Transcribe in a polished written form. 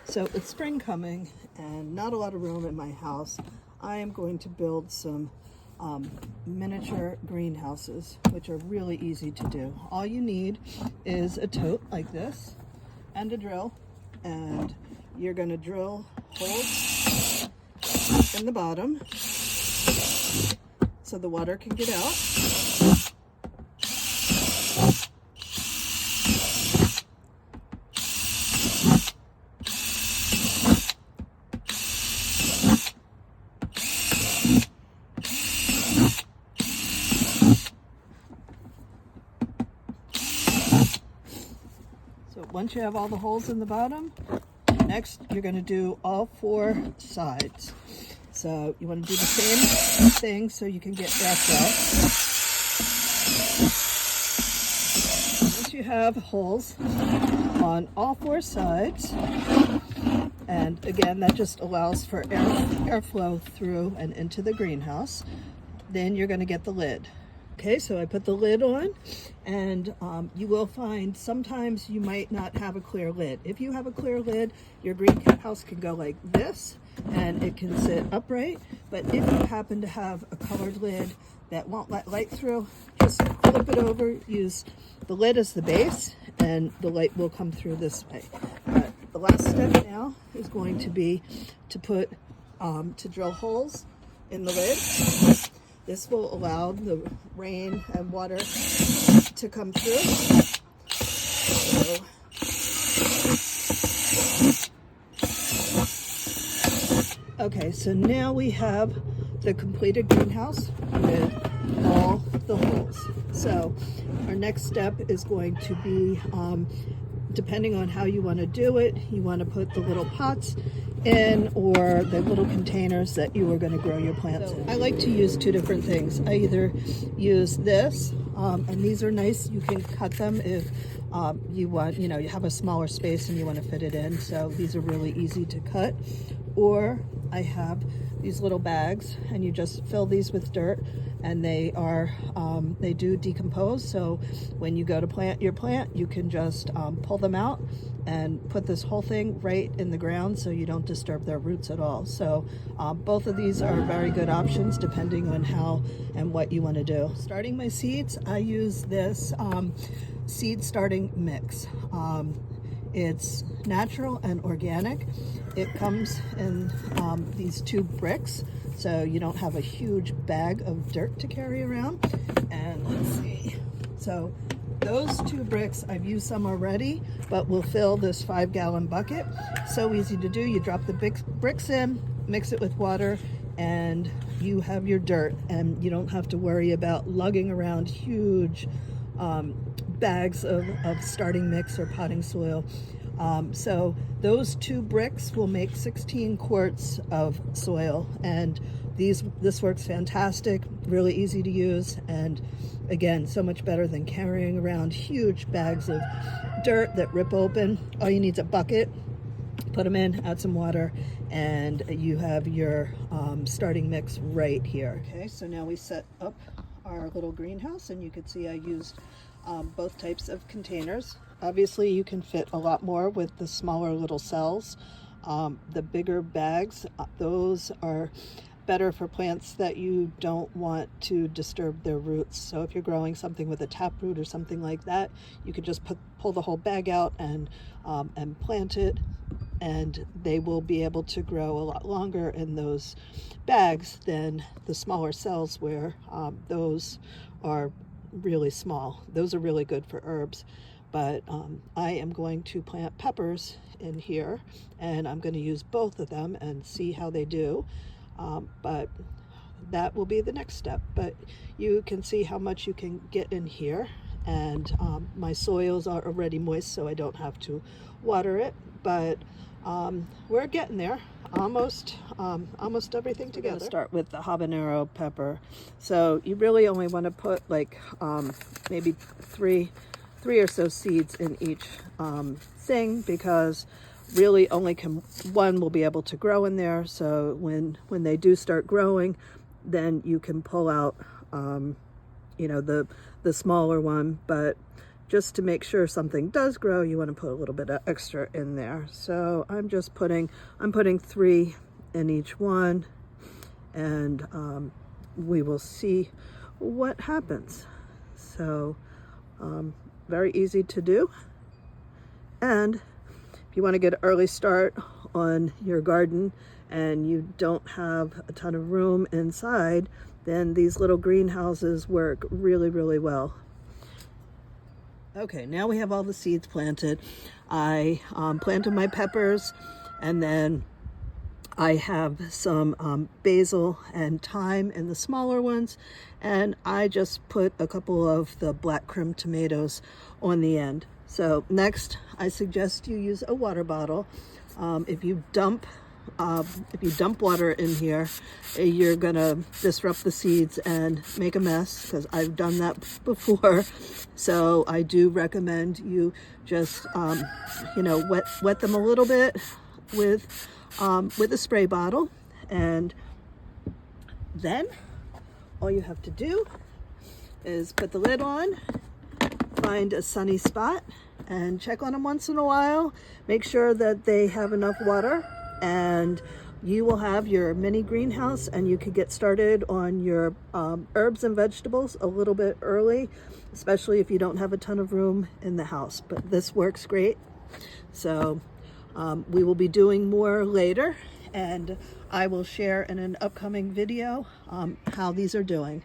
So it's spring coming and not a lot of room in my house. I am going to build some miniature greenhouses, which are really easy to do. All you need is a tote like this and a drill, and you're going to drill holes in the bottom so the water can get out. So once you have all the holes in the bottom, next you're going to do all 4 sides. So you want to do the same thing so you can get airflow. Once you have holes on all 4 sides, and again that just allows for airflow through and into the greenhouse, then you're going to get the lid. Okay, so I put the lid on, and you will find sometimes you might not have a clear lid. If you have a clear lid, your greenhouse can go like this and it can sit upright. But if you happen to have a colored lid that won't let light through, just flip it over, use the lid as the base, and the light will come through this way. But the last step now is going to be to drill holes in the lid. This will allow the rain and water to come through. Okay, so now we have the completed greenhouse with all the holes. So our next step is going to be, depending on how you want to do it, you want to put the little pots in or the little containers that you are going to grow your plants in. I like to use 2 different things. I either use this, and these are nice. You can cut them if you want, you have a smaller space and you want to fit it in. So these are really easy to cut. Or I have these little bags, and you just fill these with dirt, and they do decompose. So when you go to plant your plant, you can just pull them out and put this whole thing right in the ground so you don't disturb their roots at all. So both of these are very good options depending on how and what you want to do. Starting my seeds, I use this seed starting mix. It's natural and organic. It comes in these 2 bricks, so you don't have a huge bag of dirt to carry around. And let's see. So those 2 bricks, I've used some already, but we'll fill this 5-gallon bucket. So easy to do. You drop the bricks in, mix it with water, and you have your dirt, and you don't have to worry about lugging around huge bags of starting mix or potting soil. So those 2 bricks will make 16 quarts of soil, and this works fantastic, really easy to use, and again, so much better than carrying around huge bags of dirt that rip open. All you need is a bucket, put them in, add some water, and you have your starting mix right here. Okay, so now we set up our little greenhouse, and you can see I used both types of containers. Obviously you can fit a lot more with the smaller little cells. The bigger bags, those are better for plants that you don't want to disturb their roots. So if you're growing something with a taproot or something like that, you could just pull the whole bag out and plant it, and they will be able to grow a lot longer in those bags than the smaller cells, where those are really small. Those are really good for herbs. But I am going to plant peppers in here, and I'm going to use both of them and see how they do. But that will be the next step. But you can see how much you can get in here, and my soils are already moist, so I don't have to water it. But we're getting there. Almost everything together. We're gonna start with the habanero pepper. So you really only want to put like maybe three or so seeds in each thing, because really only one will be able to grow in there. So when they do start growing, then you can pull out the smaller one. But just to make sure something does grow, you want to put a little bit of extra in there. So I'm putting 3 in each one, and we will see what happens. So very easy to do. And if you want to get an early start on your garden and you don't have a ton of room inside, then these little greenhouses work really, really well. Okay, now we have all the seeds planted. I planted my peppers, and then I have some basil and thyme in the smaller ones, and I just put a couple of the black crim tomatoes on the end. So next, I suggest you use a water bottle. If you dump water in here, you're gonna disrupt the seeds and make a mess, because I've done that before. So I do recommend you just wet them a little bit with a spray bottle, and then all you have to do is put the lid on, find a sunny spot, and check on them once in a while. Make sure that they have enough water, and you will have your mini greenhouse, and you could get started on your herbs and vegetables a little bit early, especially if you don't have a ton of room in the house. But this works great. So we will be doing more later, and I will share in an upcoming video how these are doing.